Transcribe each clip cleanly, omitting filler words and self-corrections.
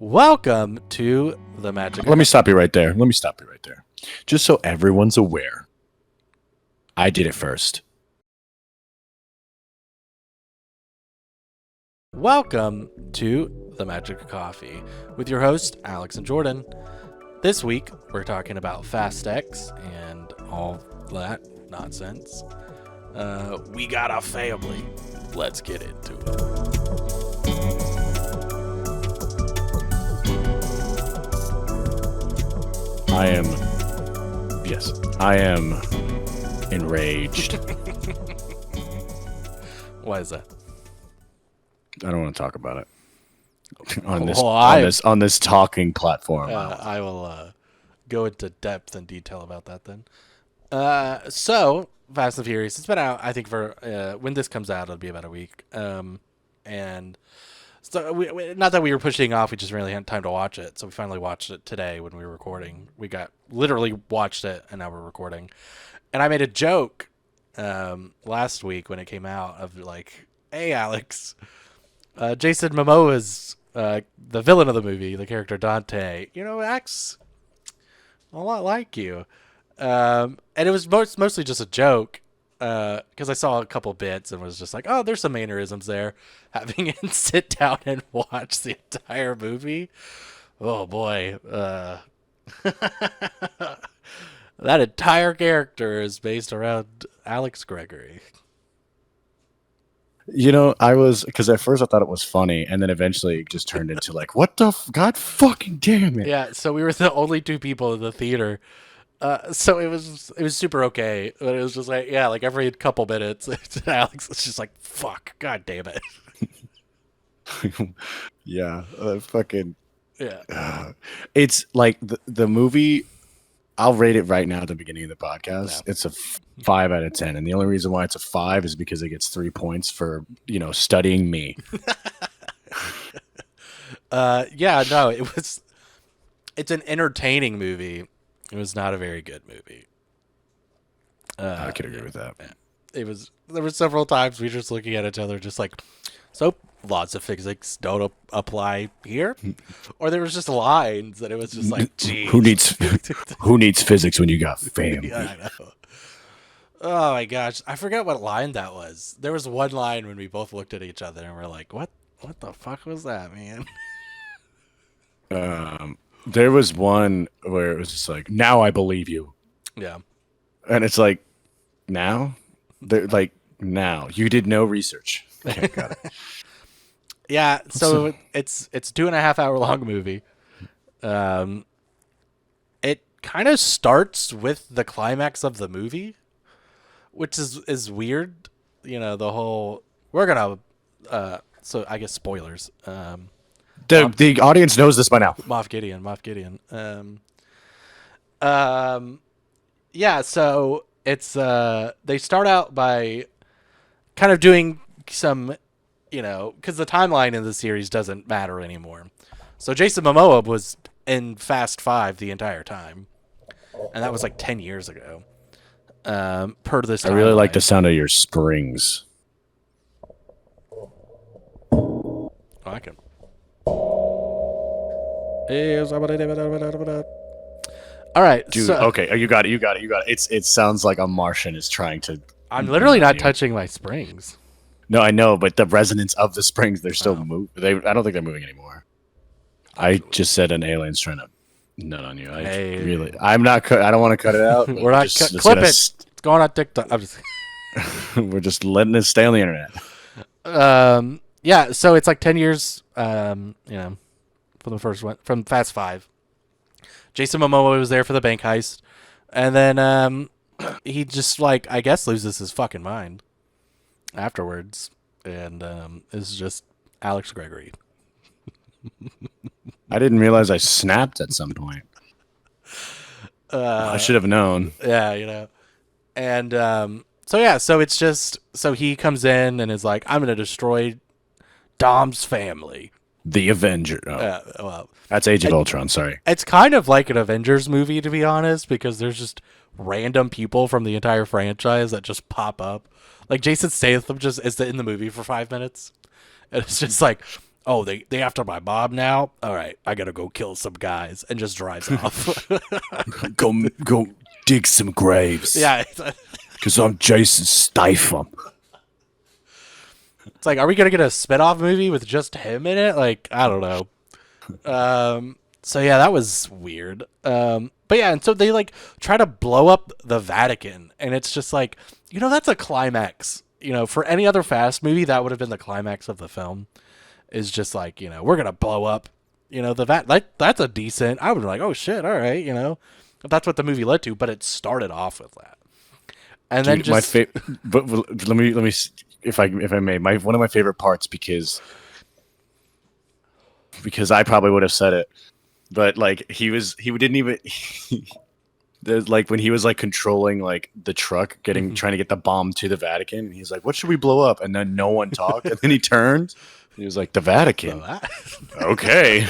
Welcome to the Magic. Let me stop you right there. Just so everyone's aware, I did it first. Welcome to the Magic of Coffee with your host Alex and Jordan. This week we're talking about Fast X and all that nonsense. We got a family. Let's get into it. I am enraged. Why is that? I don't want to talk about it on this talking platform. I will go into depth and detail about that then. So Fast and Furious, it's been out, I think, for when this comes out, it'll be about a week. And so not that we were pushing off, we just really hadn't time to watch it. So we finally watched it today when we were recording. We literally watched it, and now we're recording. And I made a joke last week when it came out of like, hey, Alex, Jason Momoa's the villain of the movie, the character Dante, acts a lot like you. And it was mostly just a joke. Because I saw a couple bits and was just like, oh, there's some mannerisms there. Having him sit down and watch the entire movie, oh boy, that entire character is based around Alex Gregory. Because at first I thought it was funny, and then eventually it just turned into like, what the God fucking damn it. Yeah, so we were the only two people in the theater. So it was super okay, but it was just like, yeah, like every couple minutes, Alex was just like, fuck, God damn it. Yeah, Yeah. It's like the movie. I'll rate it right now at the beginning of the podcast. Yeah. It's a 5 out of 10, and the only reason why it's a 5 is because it gets 3 points for studying me. Yeah, no, it's an entertaining movie. It was not a very good movie. I could agree with that. Yeah. There were several times we were just looking at each other just like, so laws of physics don't apply here? Or there was just lines that it was just like, geez. Who needs physics when you got family? Yeah, I know. Oh my gosh. I forgot what line that was. There was one line when we both looked at each other and we're like, what the fuck was that, man? There was one where it was just like, now I believe you. Yeah. And it's like, now? They're like, now. You did no research. Okay, got it. Yeah, so it's 2.5 hour long movie. It kind of starts with the climax of the movie, which is weird. The whole, we're gonna so I guess spoilers. The audience knows this by now. Moff Gideon. Yeah, so it's they start out by kind of doing some, because the timeline in the series doesn't matter anymore. So Jason Momoa was in Fast 5 the entire time, and that was like 10 years ago. Per this timeline. I really like the sound of your springs. Oh, I can. All right, dude. Okay, you got it. It sounds like a Martian is trying to. I'm literally not touching my springs. No, I know, but the resonance of the springs—they're still moving. I don't think they're moving anymore. I just said an alien's trying to nut on you. I'm not. I don't want to cut it out. We're not clip it. It's going on TikTok. I'm just. We're just letting it stay on the internet. Yeah. So it's like 10 years. From the first one, from Fast 5. Jason Momoa was there for the bank heist, and then he just I guess loses his fucking mind afterwards, and is just Alex Gregory. I didn't realize I snapped at some point. I should have known. Yeah, and so it's just, so he comes in and is like, I'm gonna destroy Dom's family. The Avenger. Oh. Well, that's Age of Ultron. Sorry. It's kind of like an Avengers movie, to be honest, because there's just random people from the entire franchise that just pop up. Like Jason Statham just is in the movie for 5 minutes, and it's just like, oh, they after my mom now. All right, I gotta go kill some guys, and just drives off. Go dig some graves. Yeah, Because I'm Jason Statham. it's like, are we gonna get a spinoff movie with just him in it? Like, I don't know. So yeah, that was weird. But yeah, and so they like try to blow up the Vatican, and it's just like, that's a climax. For any other Fast movie, that would have been the climax of the film. Is just like, we're gonna blow up, that's a decent. I would be like, oh shit, all right, if that's what the movie led to, but it started off with that, and Dude, then just but let me if I may, one of my favorite parts because I probably would have said it, but like he didn't even there's like when he was like controlling like the truck trying to get the bomb to the Vatican, and he's like, what should we blow up? And then no one talked, and then he turned and he was like, the Vatican. Okay.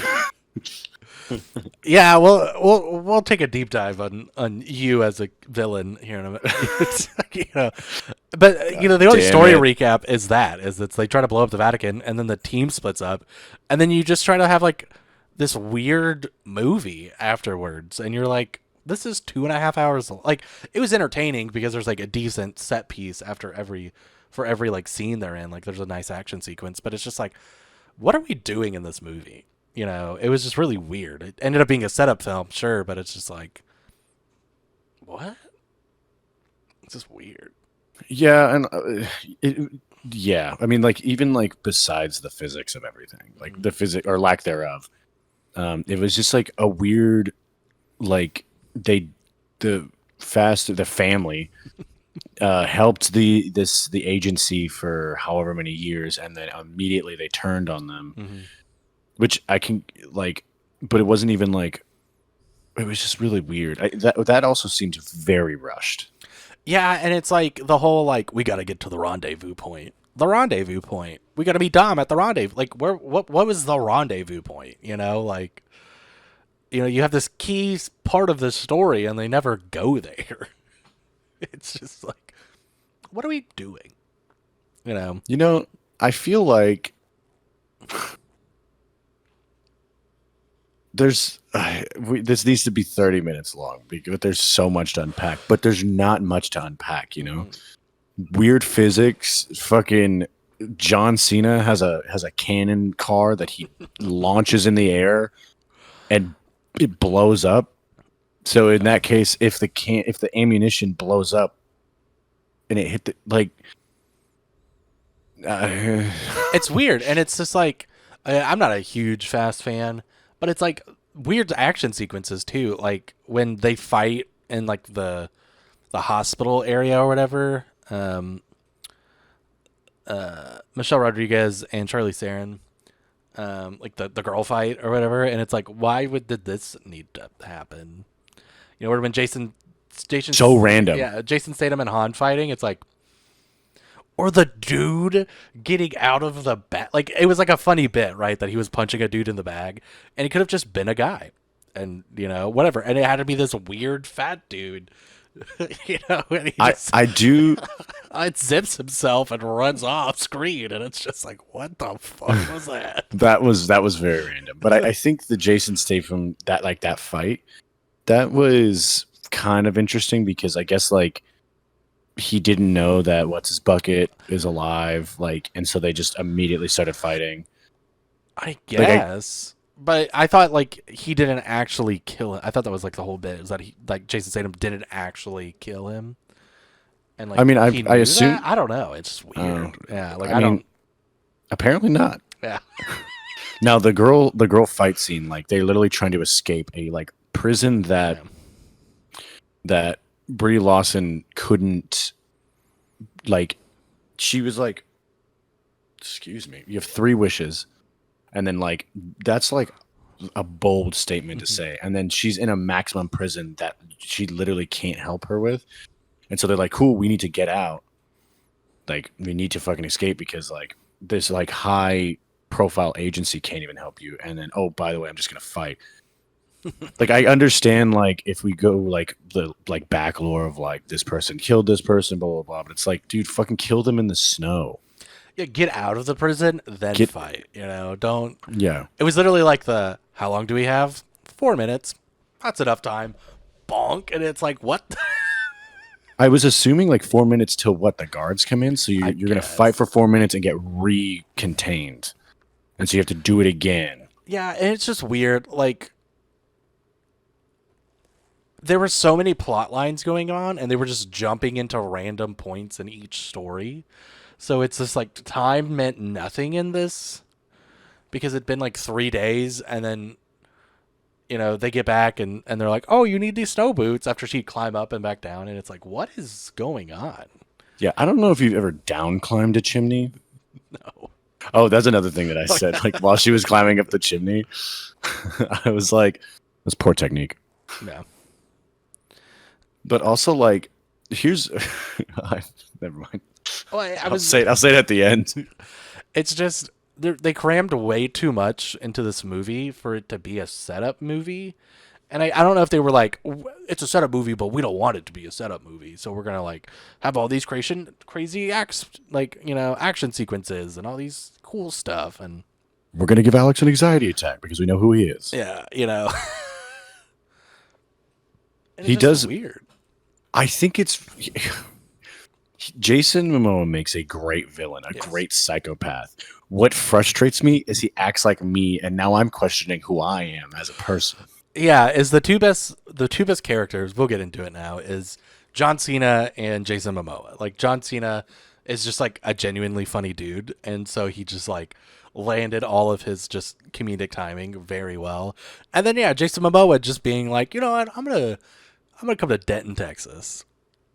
Yeah, we'll take a deep dive on you as a villain here in a minute. But the only story recap is it's they try to blow up the Vatican, and then the team splits up, and then you just try to have like this weird movie afterwards, and you're like, this is 2.5 hours. Like, it was entertaining because there's like a decent set piece for every like scene they're in. Like, there's a nice action sequence, but it's just like, what are we doing in this movie? It was just really weird. It ended up being a setup film, sure, but it's just like, what? It's just weird. Yeah, and yeah, I mean, like even like besides the physics of everything, like the physics or lack thereof, it was just like a weird, like the family helped the agency for however many years, and then immediately they turned on them. Mm-hmm. Which I can like, but it wasn't even like, it was just really weird. That also seemed very rushed. Yeah, and it's like the whole like, we got to get to the rendezvous point. The rendezvous point. We got to be Dom at the rendezvous. Like, what was the rendezvous point? Like, you have this key part of the story, and they never go there. It's just like, what are we doing? I feel like this needs to be 30 minutes long because there's so much to unpack, but there's not much to unpack. Weird physics. Fucking John Cena has a cannon car that he launches in the air and it blows up. So in that case, if the ammunition blows up and it hit the like, it's weird, and it's just like, I'm not a huge Fast fan. But it's like weird action sequences too, like when they fight in like the hospital area or whatever. Michelle Rodriguez and Charlize Theron, like the girl fight or whatever, and it's like, why did this need to happen? It would have been Jason so random. Yeah, Jason Statham and Han fighting. It's like, or the dude getting out of the bag. Like, it was like a funny bit, right? That he was punching a dude in the bag. And he could have just been a guy. And, whatever. And it had to be this weird fat dude. And he I do. It zips himself and runs off screen. And it's just like, what the fuck was that? that was very random. But I think the Jason Statham, that fight, that was kind of interesting because I guess, like, he didn't know that what's his bucket is alive, like, and so they just immediately started fighting. I guess, but I thought like he didn't actually kill him. I thought that was like the whole bit is that he like Jason Statham didn't actually kill him. And like, I mean, I assume that? I don't know. It's weird. Yeah, like I mean, don't. Apparently not. Yeah. Now the girl fight scene, like they're literally trying to escape a like prison that Brie Larson couldn't, like, she was like, excuse me, you have 3 wishes, and then like that's like a bold statement to say, and then she's in a maximum prison that she literally can't help her with, and so they're like, cool, we need to get out, like we need to fucking escape because like this like high profile agency can't even help you, and then, oh, by the way, I'm just gonna fight. Like, I understand, like, if we go, like, the, like, back lore of, like, this person killed this person, blah, blah, blah, but it's like, dude, fucking kill them in the snow. Yeah, get out of the prison, then Get fight. Don't. yeah. It was literally like the how long do we have? 4 minutes. That's enough time. Bonk, and it's like what? I was assuming like 4 minutes till what the guards come in, so I you're gonna fight guess. for 4 minutes and get recontained, and so you have to do it again. Yeah, and it's just weird. Like there were so many plot lines going on, and they were just jumping into random points in each story. So it's just like time meant nothing in this because it'd been like 3 days, and then they get back and they're like, "Oh, you need these snow boots." After she'd climb up and back down, and it's like, what is going on? Yeah, I don't know if you've ever down climbed a chimney. No. Oh, that's another thing that I said. Like while she was climbing up the chimney, I was like, "That's poor technique." Yeah. But also, like, here's, never mind. Well, I I'll was. say it. I'll say it at the end. It's just they crammed way too much into this movie for it to be a setup movie. And I don't know if they were like, it's a setup movie, but we don't want it to be a setup movie. So we're going to like have all these crazy action sequences and all these cool stuff. And We're gonna give Alex an anxiety attack because we know who he is. yeah, and it's He just does. weird. I think it's Jason Momoa makes a great villain, a Yes. great psychopath. What frustrates me is he acts like me, and now I'm questioning who I am as a person. Yeah, is the two best characters, we'll get into it now, is John Cena and Jason Momoa. Like John Cena is just like a genuinely funny dude, and so he just like landed all of his just comedic timing very well. And then yeah, Jason Momoa just being like, you know what, I'm gonna come to Denton, Texas.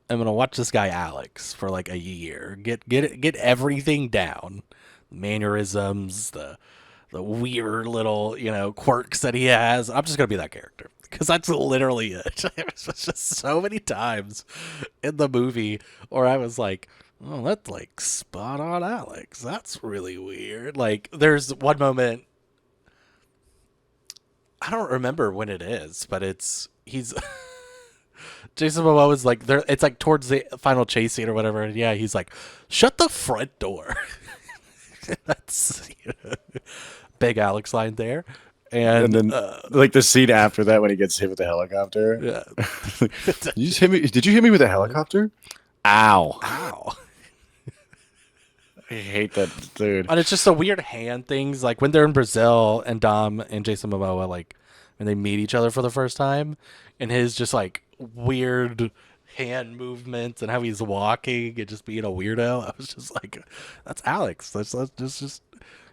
I'm gonna watch this guy Alex for like a year. Get everything down. Mannerisms, the weird little, quirks that he has. I'm just gonna be that character because that's literally it. It's just so many times in the movie where I was like, "Oh, that's like spot on, Alex. That's really weird." Like, there's one moment I don't remember when it is, but he's Jason Momoa is like there. It's like towards the final chase scene or whatever. And yeah, he's like, "Shut the front door." That's big Alex line there, And and then, like the scene after that when he gets hit with the helicopter. yeah. You just hit me. Did you hit me with a helicopter? Ow! Ow. I hate that dude. And it's just the weird hand things, like when they're in Brazil and Dom and Jason Momoa, like when they meet each other for the first time, and his just like weird hand movements and how he's walking and just being a weirdo. I was just like, that's Alex. That's just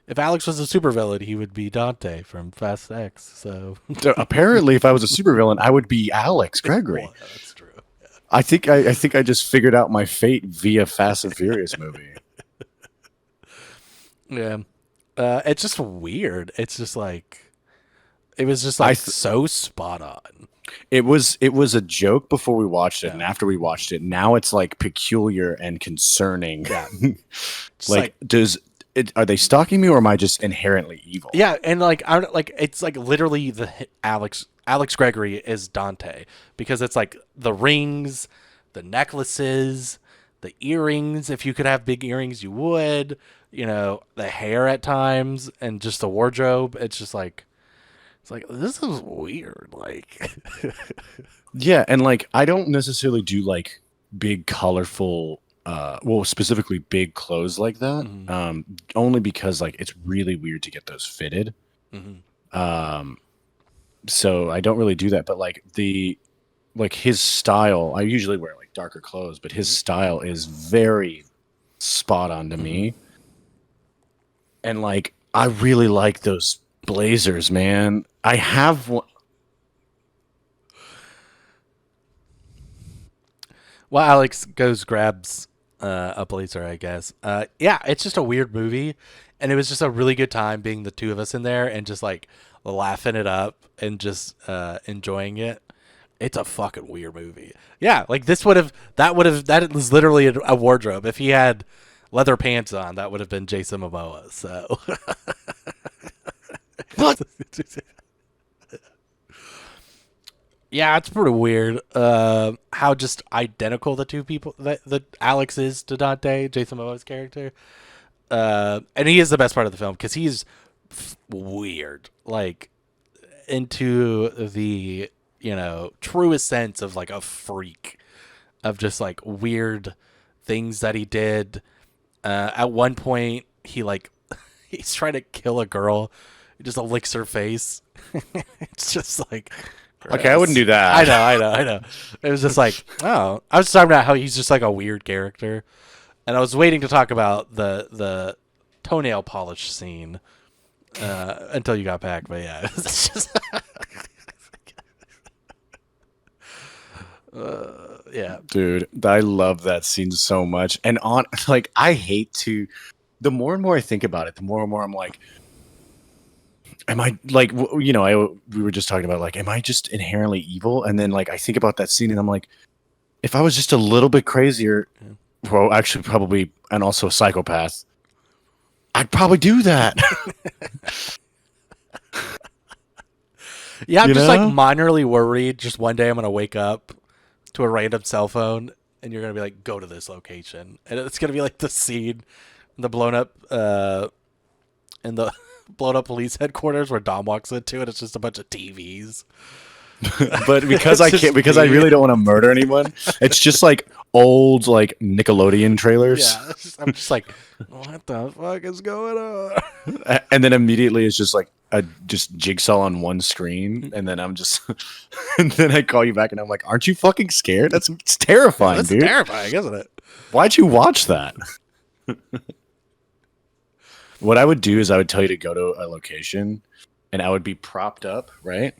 if Alex was a supervillain, he would be Dante from Fast X. So So apparently, if I was a supervillain, I would be Alex Gregory. well, that's true. I think I just figured out my fate via Fast and Furious movie. Yeah. It's just weird. It's just like it was just I like th- so spot on. it was a joke before we watched it, Yeah. and after we watched it, now it's like peculiar and concerning. Yeah. Just Like, are they stalking me, or am I just inherently evil? yeah, and like I like it's like literally Alex Gregory is Dante because it's like the rings, the necklaces, the earrings. If you could have big earrings, you would. The hair at times and just the wardrobe. It's just like it's like this is weird. Like Yeah, and like I don't necessarily do like big, colorful, well, specifically big clothes like that. Mhm. Only because like it's really weird to get those fitted. Mhm. Um, so I don't really do that. But like his style, I usually wear like darker clothes, but his style is very spot on to me. And like I really like those blazers, man. I have one. Well, Alex goes grabs a blazer, I guess. Yeah, it's just a weird movie, and it was just a really good time being the two of us in there and just like laughing it up and just enjoying it. It's a fucking weird movie. Yeah, like that was literally a wardrobe. If he had leather pants on, that would have been Jason Momoa. So What? yeah, it's pretty weird. How just identical the two people that Alex is to Dante, Jason Momoa's character. And he is the best part of the film because he's weird, like into the truest sense of like a freak of just like weird things that he did. At one point, he like he's trying to kill a girl. He just licks her face. It's just like Okay, I wouldn't gross. do that. I know. It was just like, oh, I was talking about how he's just like a weird character, and I was waiting to talk about the toenail polish scene until you got back. But yeah, it's just yeah. Dude, I love that scene so much. And on like I hate to the more and more I think about it, the more and more I'm like, am I like we were just talking about like am I just inherently evil? And then like I think about that scene and I'm like, if I was just a little bit crazier, well, actually probably and also a psychopath, I'd probably do that. Yeah, I'm You just like know? minorly worried. Just one day I'm gonna wake up to a random cell phone, and you're gonna be like, "Go to this location," and it's gonna be like the scene, in the blown up, in the blown up police headquarters where Dom walks into, and it's just a bunch of TVs. But because It's I just can't because I me. really don't want to murder anyone, it's just like old like Nickelodeon trailers. Yeah, I'm just like, what the fuck is going on? And then immediately it's just like a just jigsaw on one screen, and then I'm just, and then I call you back, and I'm like, "Aren't you fucking scared? It's terrifying, That's dude. terrifying, isn't it? Why'd you watch that?" What I would do is I would tell you to go to a location, and I would be propped up, right,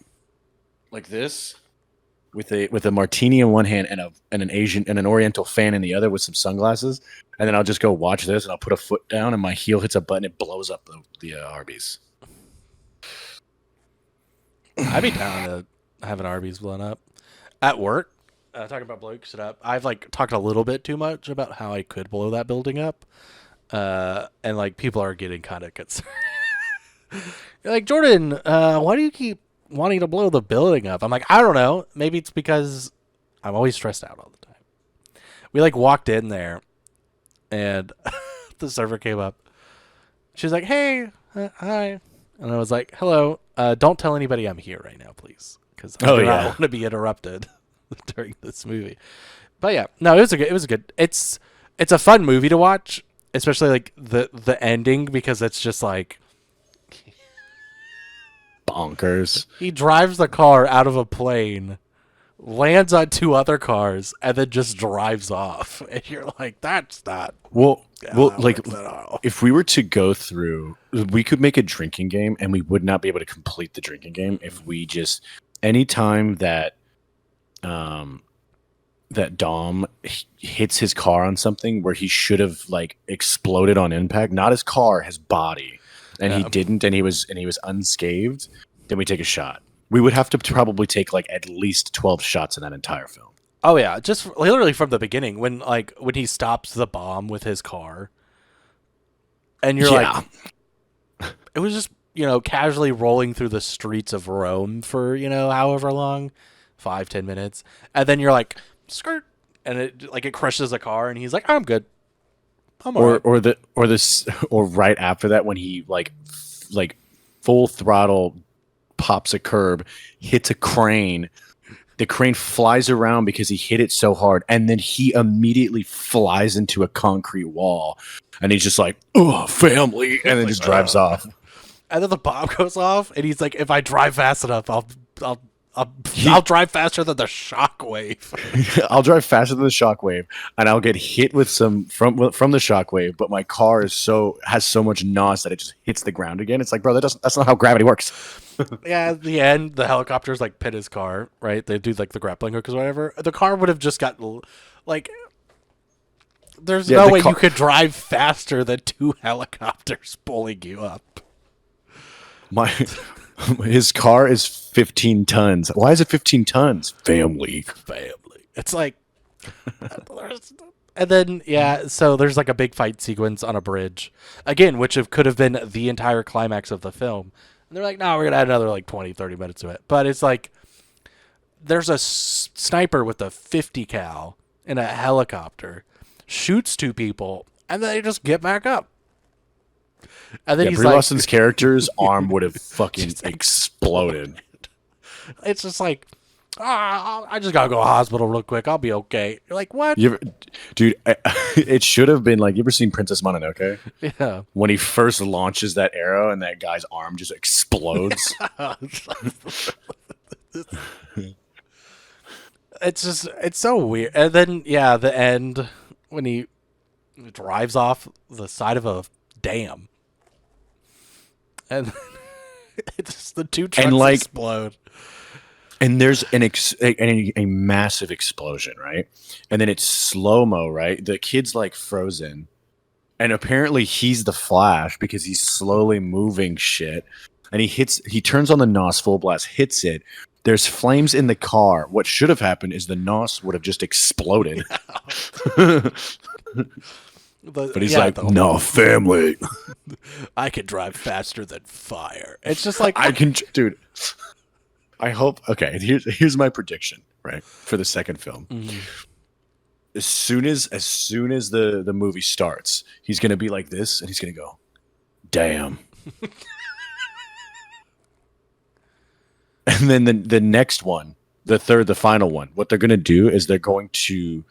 like this, with a martini in one hand and an Asian and an Oriental fan in the other, with some sunglasses, and then I'll just go watch this, and I'll put a foot down, and my heel hits a button, it blows up the Arby's. I'd be down to have an Arby's blown up at work. Talking about blowing shit up, I've like talked a little bit too much about how I could blow that building up, and like people are getting kind of concerned. You're like, Jordan, why do you keep wanting to blow the building up? I'm like, I don't know. Maybe it's because I'm always stressed out all the time. We like walked in there, and the server came up. She's like, "Hey, hi," and I was like, "Hello. Don't tell anybody I'm here right now, please, because I Oh do not yeah. want to be interrupted during this movie." But yeah, no, it was a good. It's a fun movie to watch, especially like the ending because it's just like Bonkers. he drives the car out of a plane, lands on two other cars, and then just drives off. And you're like, that's not Well, how that like works at all. if we were to go through, we could make a drinking game, and we would not be able to complete the drinking game if we just anytime that that Dom hits his car on something where he should have like exploded on impact, not his car, his body, and he Yeah. didn't, and he was unscathed, then we take a shot. We would have to probably take like at least 12 shots in that entire film. Oh yeah, just literally from the beginning when he stops the bomb with his car, and you're Yeah. like, it was just casually rolling through the streets of Rome for however long, 5-10 minutes, and then you're like skirt, and it crushes a car, and he's like, I'm good, I'm alright. Or this or right after that when he like full throttle pops a curb, hits a crane. The crane flies around because he hit it so hard, and then he immediately flies into a concrete wall, and he's just like, "Oh, family," and then just drives off. And then the bomb goes off, and he's like, if I drive fast enough, I'll I'll, He- I'll drive faster than the shockwave. I'll drive faster than the shockwave, and I'll get hit with some from the shockwave. But my car has so much nos that it just hits the ground again. It's like, bro, that's not how gravity works. Yeah, at the end, the helicopters like pit his car, right? They do like the grappling hook or whatever. The car would have just got like. There's Yeah, no the way car- you could drive faster than two helicopters pulling you up. My his car is 15 tons. Why is it 15 tons? Family. Family. It's like, and then yeah, so there's like a big fight sequence on a bridge, again, which could have been the entire climax of the film. And they're like, no, we're gonna add another like 20-30 minutes to it. But it's like there's a sniper with a 50 cal in a helicopter, shoots two people, and then they just get back up. And then Yeah, he's Brie like, Larson's character's arm would have fucking just exploded. it's just like, I just gotta go to the hospital real quick. I'll be okay. You're like, what? You ever, dude, it should have been like, you ever seen Princess Mononoke? Yeah. When he first launches that arrow and that guy's arm just explodes. It's just, it's so weird. And then, yeah, the end when he drives off the side of a dam. And it's just the two trucks And like, explode. and there's a massive explosion, right? And then it's slow-mo, right? The kid's like frozen. And apparently he's the Flash because he's slowly moving shit. And he turns on the NOS full blast, hits it. There's flames in the car. What should have happened is the NOS would have just exploded. But he's like, no, family. I can drive faster than fire. It's just like, I can, dude. I hope. Okay, here's my prediction, right, for the second film. mm-hmm. As soon as the movie starts, he's gonna be like this, and he's gonna go, damn. And then the next one, the final one, what they're gonna do is they're gonna.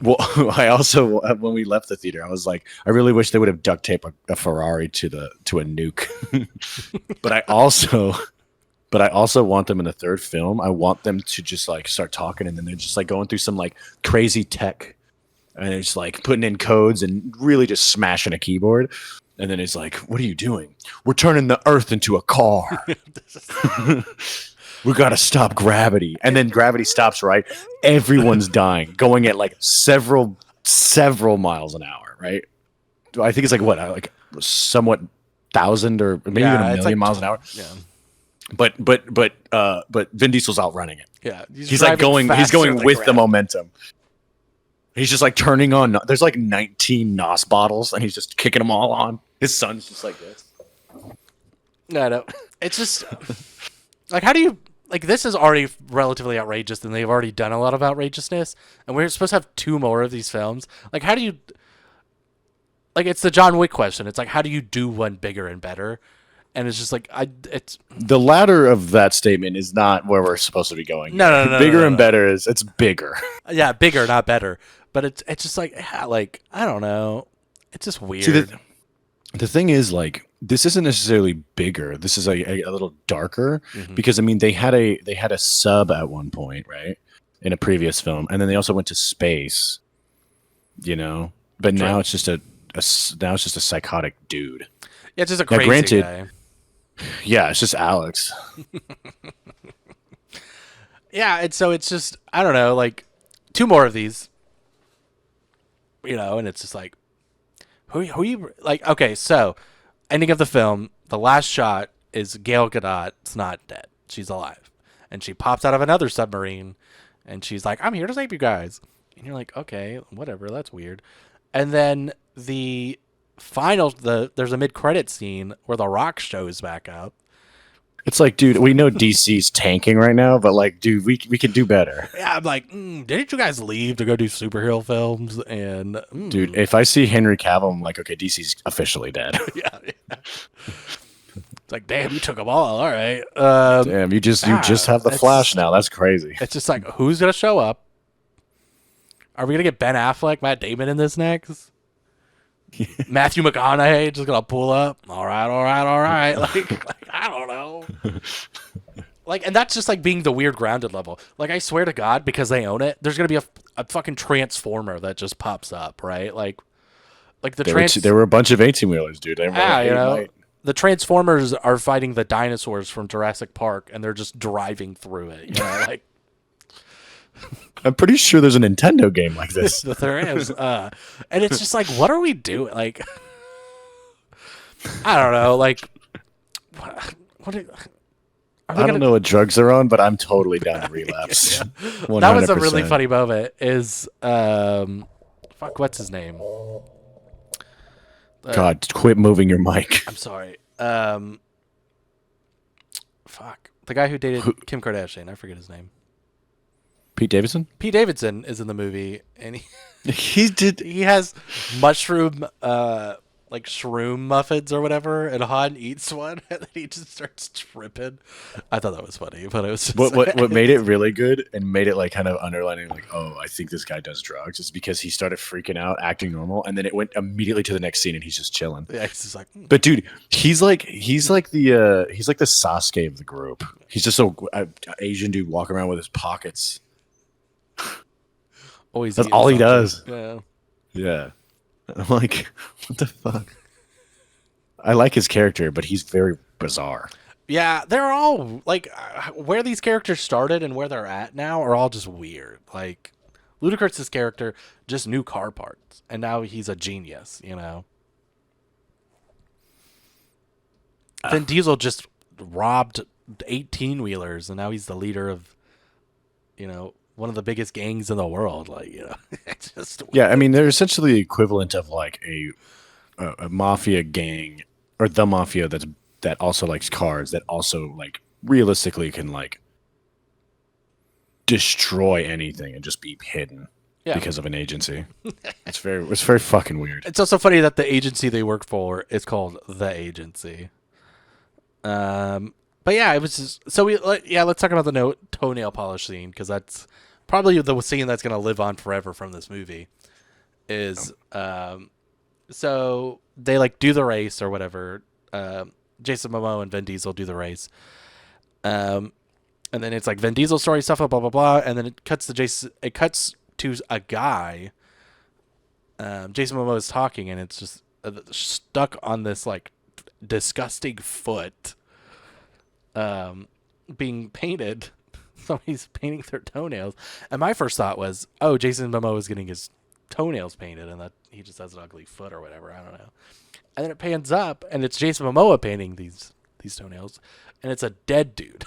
Well, I also, when we left the theater, I was like, I really wish they would have duct taped a Ferrari to a nuke. But I also want them in the third film. I want them to just like start talking, and then they're just like going through some like crazy tech, and it's like putting in codes and really just smashing a keyboard. And then it's like, "What are you doing? We're turning the Earth into a car. We got to stop gravity." And then gravity stops. Right, everyone's dying, going at like several miles an hour. Right, I think it's like what, like somewhat 1,000 or maybe even a million miles an hour. Yeah. But Vin Diesel's outrunning it. Yeah, he's like going with the momentum. He's just like turning on. There's like 19 NOS bottles, and he's just kicking them all on. His son's just like this. No. It's just like, how do you, like, this is already relatively outrageous, and they've already done a lot of outrageousness, and we're supposed to have 2 more of these films. Like, how do you, like, it's the John Wick question. It's like, how do you do one bigger and better? And it's just like, it's the latter of that statement is not where we're supposed to be going. No. Bigger and better is, it's bigger. Yeah, bigger, not better. But it's just like, I don't know. It's just weird. See, the thing is, like, this isn't necessarily bigger. This is a little darker, because I mean they had a sub at one point, right, in a previous film, and then they also went to space. You know, but now it's just a psychotic dude. Yeah, it's just a crazy guy. Yeah, it's just Alex. Yeah, and so it's just, I don't know, like 2 more of these. You know, and it's just like, who you like? Okay, so ending of the film, the last shot is Gal Gadot's not dead; she's alive, and she pops out of another submarine, and she's like, "I'm here to save you guys," and you're like, "Okay, whatever, that's weird." And then the final, there's a mid-credit scene where The Rock shows back up. It's like, dude, we know DC's tanking right now, but like, dude, we can do better. Yeah, I'm like, didn't you guys leave to go do superhero films? And dude, if I see Henry Cavill, I'm like, okay, DC's officially dead. yeah. It's like, damn, you took them all. All right. Damn, you just have the Flash now. That's crazy. It's just like, who's gonna show up? Are we gonna get Ben Affleck, Matt Damon in this next? Matthew McConaughey just gonna pull up. All right. Like I don't know. Like, and that's just like being the weird grounded level. Like, I swear to God, because they own it, there's gonna be a fucking transformer that just pops up, right? Like there were a bunch of 18-wheelers, dude. you know, the Transformers are fighting the dinosaurs from Jurassic Park, and they're just driving through it. You know, like. I'm pretty sure there's a Nintendo game like this. There is. And it's just like, what are we doing? Like, I don't know. Like, I don't know what drugs they're on, but I'm totally down to relapse. Yeah. That was a really funny moment. Is fuck, what's his name? God, quit moving your mic. I'm sorry. Fuck, the guy who dated Kim Kardashian. I forget his name. Pete Davidson? Pete Davidson is in the movie, and he has mushroom like shroom muffins or whatever, and Han eats one, and then he just starts tripping. I thought that was funny, but it was just What made it really good and made it like kind of underlining like, oh, I think this guy does drugs is because he started freaking out, acting normal, and then it went immediately to the next scene and he's just chilling. yeah, he's just like, But dude, he's like the Sasuke of the group. He's just so Asian dude walking around with his pockets. always That's eating all he something. does. Yeah. Yeah. I'm like, what the fuck? I like his character, but he's very bizarre. Yeah, they're all like where these characters started and where they're at now are all just weird. Like Ludacris's character just knew car parts, and now he's a genius. Vin Diesel just robbed 18 wheelers, and now he's the leader of one of the biggest gangs in the world. Like it's just Yeah, I mean they're essentially the equivalent of like a mafia gang or the mafia that also likes cars that also like realistically can like destroy anything and just be hidden yeah. because of an agency. It's very fucking weird. It's also funny that the agency they work for is called the agency. But yeah, it was just so let's talk about the toenail polish scene because that's probably the scene that's gonna live on forever from this movie. Is so they like do the race or whatever. Jason Momoa and Vin Diesel do the race. And then it's like Vin Diesel story stuff, blah blah blah, and then it cuts to Jason. It cuts to a guy. Jason Momoa is talking, and it's just stuck on this like disgusting foot, being painted. Somebody's painting their toenails, and my first thought was, "Oh, Jason Momoa is getting his toenails painted, and that he just has an ugly foot or whatever." I don't know. And then it pans up, and it's Jason Momoa painting these toenails, and it's a dead dude.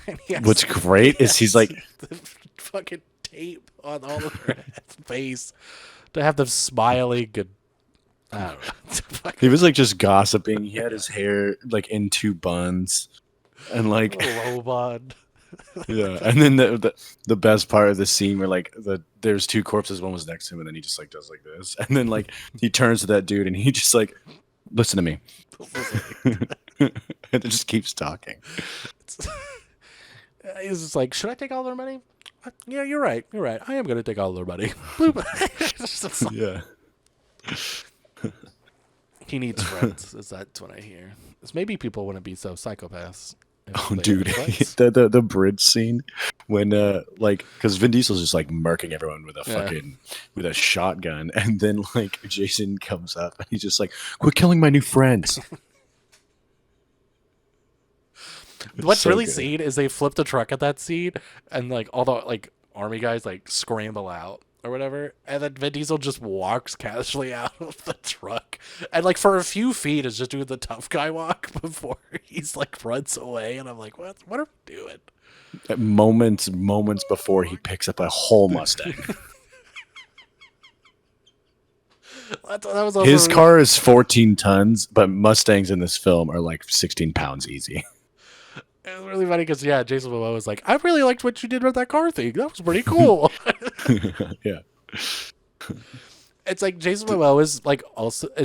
And What's great is he's like the fucking tape on all of their face to have them smiling and I don't know. he was like just gossiping. He had his hair like in two buns, and like robot. yeah. And then the best part of the scene where like there's two corpses, one was next to him, and then he just like does like this, and then like he turns to that dude and he just like, listen to me, and it just keeps talking. He's just like, should I take all their money? Yeah, you're right. I am going to take all their money. Yeah. He needs friends. That's what I hear. It's maybe people wouldn't be so psychopaths. Oh, dude, the bridge scene when like because Vin Diesel's just like murking everyone with a fucking with a shotgun, and then like Jason comes up and he's just like, "Quit killing my new friends." What's so really good. seen is they flip the truck at that scene, and like all the like army guys like scramble out or whatever, and then Vin Diesel just walks casually out of the truck, and like for a few feet is just doing the tough guy walk before he's like runs away, and I'm like, what are we doing? Moments before he picks up a whole Mustang. That was also His car is 14 tons, but Mustangs in this film are like 16 pounds easy. It was really funny because Jason Momoa was like, I really liked what you did with that car thing. That was pretty cool. Yeah. It's like Jason Momoa is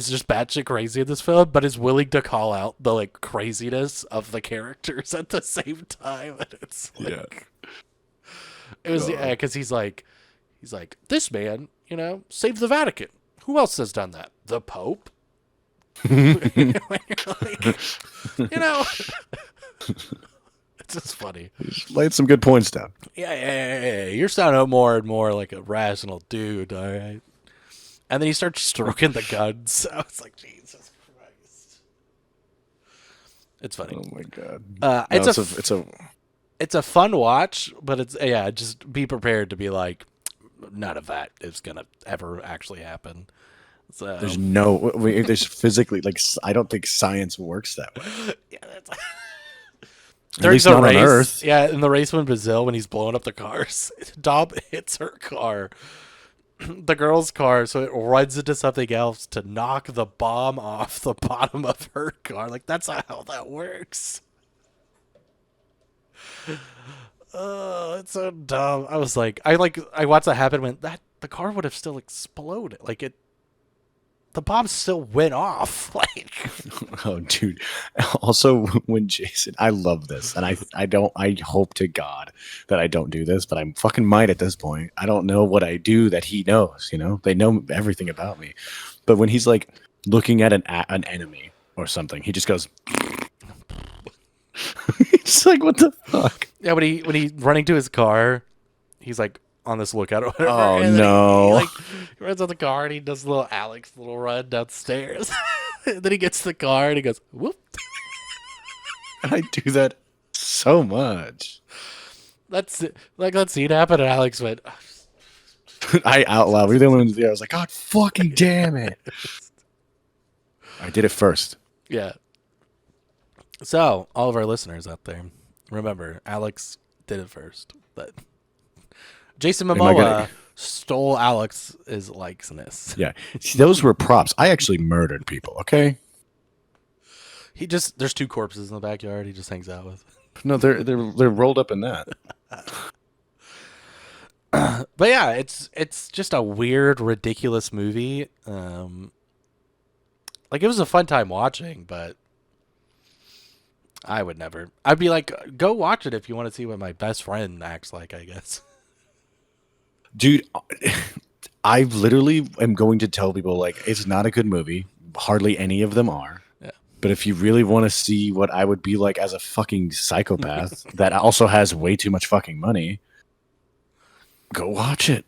just batshit crazy in this film, but is willing to call out the like craziness of the characters at the same time. And it's like, it was because he's like this man, saved the Vatican. Who else has done that? The Pope. It's just funny. Just laid some good points down. Yeah. You're sounding more and more like a rational dude, all right? And then he starts stroking the guns. I was like, Jesus Christ. It's funny. Oh my god. It's a fun watch, but just be prepared to be like, none of that is gonna ever actually happen. So there's physically like I don't think science works that way. Yeah, that's At least not on Earth. Yeah, in the race in Brazil when he's blowing up the cars, Dom hits her car, the girl's car, so it runs into something else to knock the bomb off the bottom of her car. Like that's not how that works. Oh, it's so dumb. I was like, I watched that happen when the car would have still exploded. Like it. the bomb still went off. Like, Oh, dude. Also, when Jason, I love this, and I don't. I hope to God that I don't do this, but I fucking might at this point. I don't know what I do that he knows. You know, they know everything about me. But when he's like looking at an enemy or something, he just goes. It's like, what the fuck? yeah, when he running to his car, he's like on this lookout or whatever, Oh and then he no! like he runs out the car and he does little Alex little run downstairs. And then he gets to the car and he goes whoop. I do that so much. That's like that scene happened and Alex went. I out loud. We were the only ones there. I was like, God fucking damn it! I did it first. Yeah. So all of our listeners out there, remember Alex did it first, but Jason Am I Momoa gonna? stole Alex's likeness. Yeah, see, those were props. I actually murdered people. Okay. He just there's two corpses in the backyard. He just hangs out with. No, they're rolled up in that. But yeah, it's just a weird, ridiculous movie. Like it was a fun time watching, but I would never. I'd be like, go watch it if you want to see what my best friend acts like. I guess. Dude, I literally am going to tell people like it's not a good movie. Hardly any of them are. Yeah. But if you really want to see what I would be like as a fucking psychopath that also has way too much fucking money, go watch it.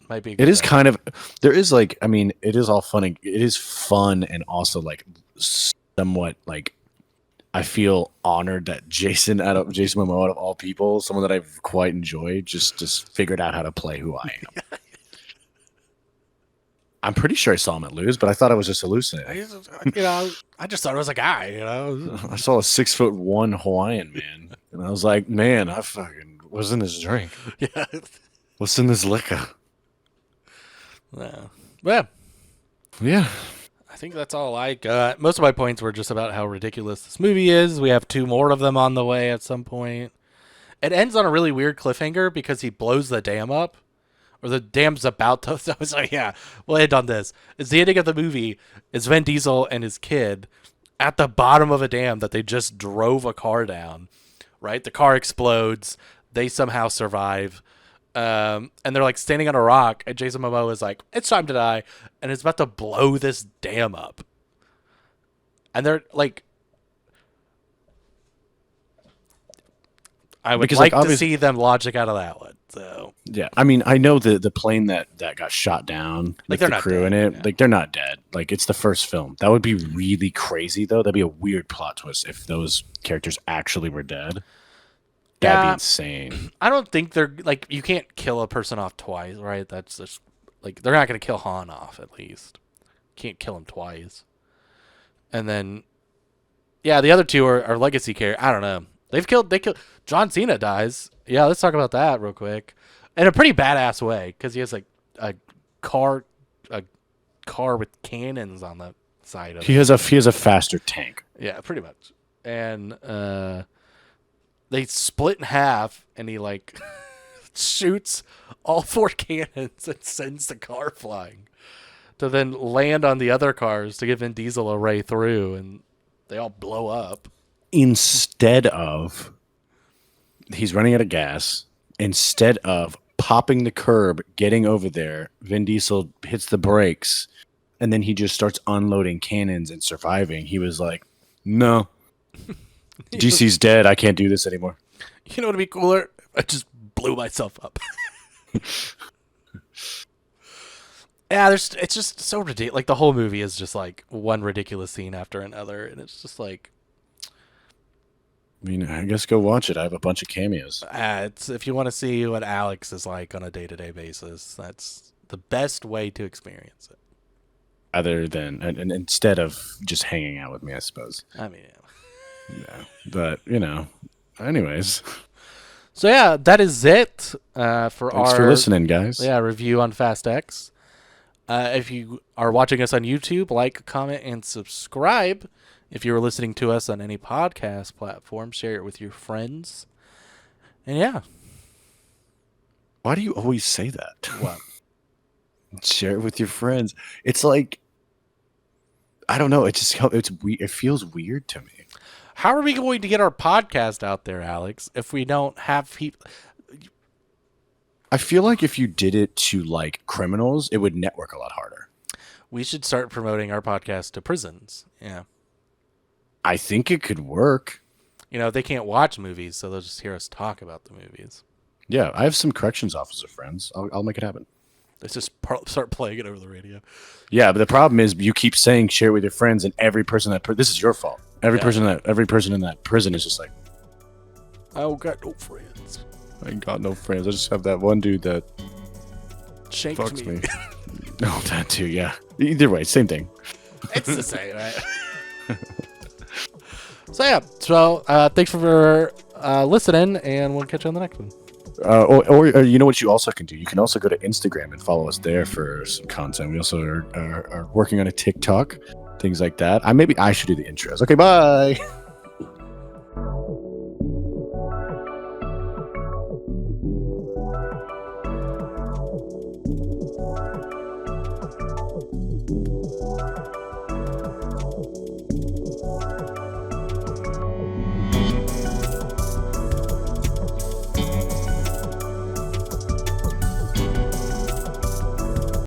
Might be. A It good is time. kind of there is like I mean it is all funny. It is fun and also like somewhat like I feel honored that Jason Momoa out of all people, someone that I've quite enjoyed, just figured out how to play who I am. I'm pretty sure I saw him at Lose, but I thought I was just hallucinating. You know, I just thought it was a guy. You know. I saw a 6'1" Hawaiian man, and I was like, man, I fucking what's in this drink? Yeah. What's in this liquor? Yeah. Well, Yeah. I think that's all I got. Most of my points were just about how ridiculous this movie is. We have two more of them on the way at some point. It ends on a really weird cliffhanger because he blows the dam up, or the dam's about to. So I was like, yeah, we'll end on this. It's the ending of the movie. It's Vin Diesel and his kid at the bottom of a dam that they just drove a car down. Right, the car explodes. They somehow survive. And they're like standing on a rock, and Jason Momoa is like, "It's time to die," and it's about to blow this dam up. And they're like, I would Because like like to obviously see them logic out of that one. So yeah, I mean, I know the plane that got shot down, Like, with they're the not crew dead, in it, yeah. like they're not dead. Like it's the first film. That would be really crazy, though. That'd be a weird plot twist if those characters actually were dead. That'd be Yeah. insane. I don't think they're like you can't kill a person off twice, right? That's just like they're not gonna kill Han off at least. Can't kill him twice. And then, yeah, the other two are legacy characters. I don't know. They killed John Cena dies. Yeah, let's talk about that real quick. In a pretty badass way because he has like a car a car with cannons on the side of it. He has a faster tank. Yeah, pretty much. And they split in half, and he like shoots all four cannons and sends the car flying to then land on the other cars to give Vin Diesel a ray through, and they all blow up. Instead of he's running out of gas, instead of popping the curb, getting over there, Vin Diesel hits the brakes, and then he just starts unloading cannons and surviving. He was like, no. GC's dead. I can't do this anymore. You know what'd be cooler? I just blew myself up. Yeah, it's just so ridiculous. Like the whole movie is just like one ridiculous scene after another, and it's just like I mean, I guess go watch it. I have a bunch of cameos. it's if you want to see what Alex is like on a day-to-day basis, that's the best way to experience it. Other than and instead of just hanging out with me, I suppose. I mean, yeah. Yeah. But anyways, So yeah, that is it for thanks our for listening, guys. review on Fast X. If you are watching us on YouTube, like, comment, and subscribe. If you are listening to us on any podcast platform, share it with your friends. And yeah, Why do you always say that? what? Share it with your friends. It's like I don't know. It feels weird to me. How are we going to get our podcast out there, Alex, if we don't have people? I feel like if you did it to like criminals, it would network a lot harder. We should start promoting our podcast to prisons. Yeah. I think it could work. They can't watch movies, so they'll just hear us talk about the movies. Yeah, I have some corrections officer friends. I'll make it happen. Let's just start playing it over the radio. Yeah, but the problem is you keep saying share it with your friends, and every person this is your fault. Every person in that prison is just like, I don't got no friends. I ain't got no friends. I just have that one dude that Shanked fucks me. me. No, that too. Yeah. Either way, same thing. It's the same, right? So thanks for listening, and we'll catch you on the next one. Or you know what you also can do? You can also go to Instagram and follow us there for some content. We also are working on a TikTok, things like that. Maybe I should do the intros. Okay, bye.